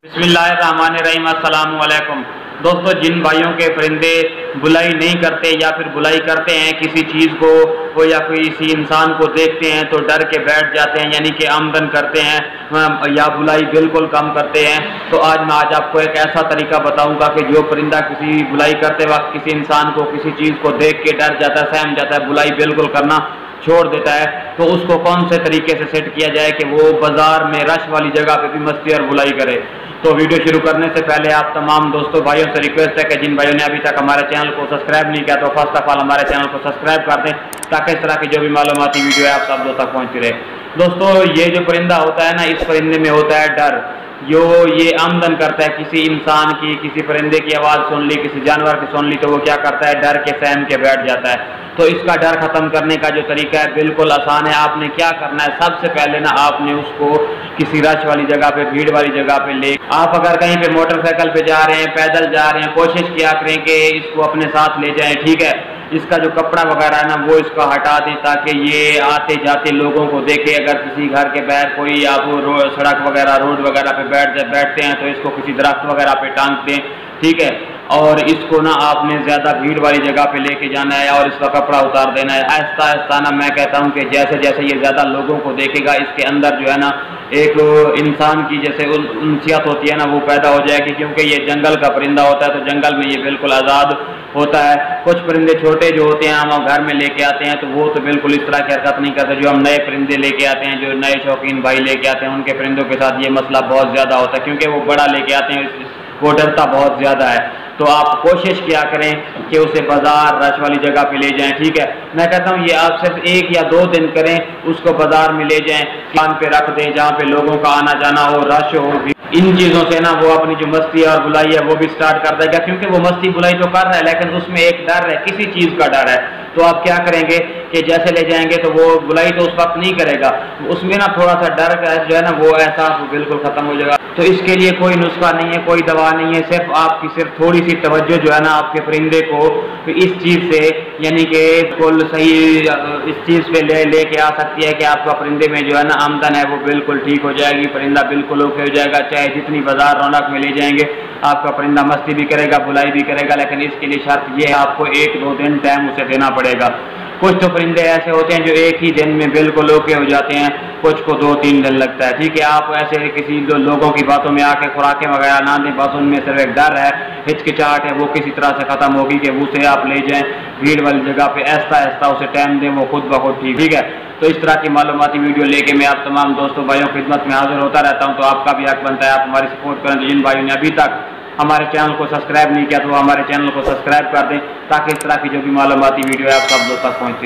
बिस्मिल्लाहिर्रहमानिर्रहीम। अस्सलामु अलैकुम। दोस्तों, जिन भाइयों के परिंदे बुलाई नहीं करते या फिर बुलाई करते हैं किसी चीज़ को वो या किसी इंसान को देखते हैं तो डर के बैठ जाते हैं, यानी कि आमदन करते हैं या बुलाई बिल्कुल कम करते हैं, तो आज आपको एक ऐसा तरीका बताऊंगा कि जो परिंदा किसी बुलाई करते वक्त किसी इंसान को किसी चीज़ को देख के डर जाता है, सहम जाता है, बुलाई बिल्कुल करना छोड़ देता है, तो उसको कौन से तरीके से सेट किया जाए कि वो बाजार में रश वाली जगह पे भी मस्ती और बुलाई करे। तो वीडियो शुरू करने से पहले आप तमाम दोस्तों भाइयों से रिक्वेस्ट है कि जिन भाइयों ने अभी तक हमारे चैनल को सब्सक्राइब नहीं किया तो फर्स्ट ऑफ ऑल हमारे चैनल को सब्सक्राइब कर दें, ताकि इस तरह की जो भी मालूमाती वीडियो है आप सब तक पहुँचती रहे। दोस्तों, ये जो परिंदा होता है ना, इस परिंदे में होता है डर। जो ये आमदन करता है किसी इंसान की, किसी परिंदे की आवाज़ सुन ली, किसी जानवर की सुन ली, तो वो क्या करता है, डर के सहम के बैठ जाता है। तो इसका डर खत्म करने का जो तरीका है बिल्कुल आसान है। आपने क्या करना है, सबसे पहले ना आपने उसको किसी रश वाली जगह पे, भीड़ वाली जगह पे ले, आप अगर कहीं पे मोटरसाइकिल पे जा रहे हैं, पैदल जा रहे हैं, कोशिश किया करें कि इसको अपने साथ ले जाएं, ठीक है। इसका जो कपड़ा वगैरह है ना वो इसका हटा दें, ताकि ये आते जाते लोगों को देखे। अगर किसी घर के बाहर कोई आप सड़क वगैरह, रोड वगैरह पे बैठते हैं तो इसको किसी दरख्त वगैरह पे टांग दें, ठीक है। और इसको ना आपने ज़्यादा भीड़ वाली जगह पे लेके जाना है और इसका कपड़ा उतार देना है आहिस्ता आहिस्ता। ना मैं कहता हूँ कि जैसे जैसे ये ज़्यादा लोगों को देखेगा, इसके अंदर जो है ना एक इंसान की जैसे उनसियत होती है ना वो पैदा हो जाएगी, क्योंकि ये जंगल का परिंदा होता है, तो जंगल में ये बिल्कुल आज़ाद होता है। कुछ परिंदे छोटे जो होते हैं हम घर में लेके आते हैं तो वो तो बिल्कुल इस तरह की हरकत नहीं करते। जो हम नए परिंदे लेके आते हैं, जो नए शौकीन भाई लेके आते हैं, उनके परिंदों के साथ ये मसला बहुत ज़्यादा होता है, क्योंकि वो बड़ा लेके आते हैं, वो डरता बहुत ज़्यादा है। तो आप कोशिश किया करें कि उसे बाजार रश वाली जगह पे ले जाएं, ठीक है। मैं कहता हूँ ये आप सिर्फ 1 या 2 दिन करें, उसको बाजार में ले जाएं, दुकान पे रख दें जहाँ पे लोगों का आना जाना हो, रश हो। इन चीज़ों से ना वो अपनी जो मस्ती और बुलाई है वो भी स्टार्ट कर देगा, क्योंकि वो मस्ती बुलाई तो कर रहा है लेकिन उसमें एक डर है, किसी चीज़ का डर है। तो आप क्या करेंगे कि जैसे ले जाएंगे तो वो बुलाई तो उस वक्त नहीं करेगा, उसमें ना थोड़ा सा डर का जो है ना वो एहसास बिल्कुल ख़त्म हो जाएगा। तो इसके लिए कोई नुस्खा नहीं है, कोई दवा नहीं है, सिर्फ आपकी सिर्फ थोड़ी सी तवज्जो जो है ना आपके परिंदे को इस चीज़ से, यानी कि कुल सही इस चीज़ पे लेके आ सकती है कि आपका परिंदे में जो है ना आमदन है वो बिल्कुल ठीक हो जाएगी, परिंदा बिल्कुल ओके हो जाएगा। चाहे जितनी बाजार रौनक में ले जाएंगे आपका परिंदा मस्ती भी करेगा, बुलाई भी करेगा, लेकिन इसके लिए शर्त ये है आपको 1-2 दिन टाइम उसे देना पड़ेगा। कुछ तो परिंदे ऐसे होते हैं जो एक ही दिन में बिल्कुल ओके हो जाते हैं, कुछ को 2-3 दिन लगता है, ठीक है। आप ऐसे किसी लोगों की बातों में आके खुराकें वगैरह ना दें, बस उनमें सिर्फ एक डर है, हिचकिचाहट है, वो किसी तरह से ख़त्म होगी कि उसे आप ले जाएं भीड़ वाली जगह पे, आहिस्ता आहिस्ता उसे टाइम दें, वो खुद ब खुद ठीक है। तो इस तरह की मालूमाती वीडियो लेके मैं आप तमाम दोस्तों भाइयों की खिदमत में हाजिर होता रहता हूँ। तो आपका भी हक बनता है आप हमारी सपोर्ट करें। जिन भाइयों ने अभी तक हमारे चैनल को सब्सक्राइब नहीं किया तो हमारे चैनल को सब्सक्राइब कर दें, ताकि इस तरह की जो भी मालूमाती वीडियो है आप सब लोग तक पहुँचे।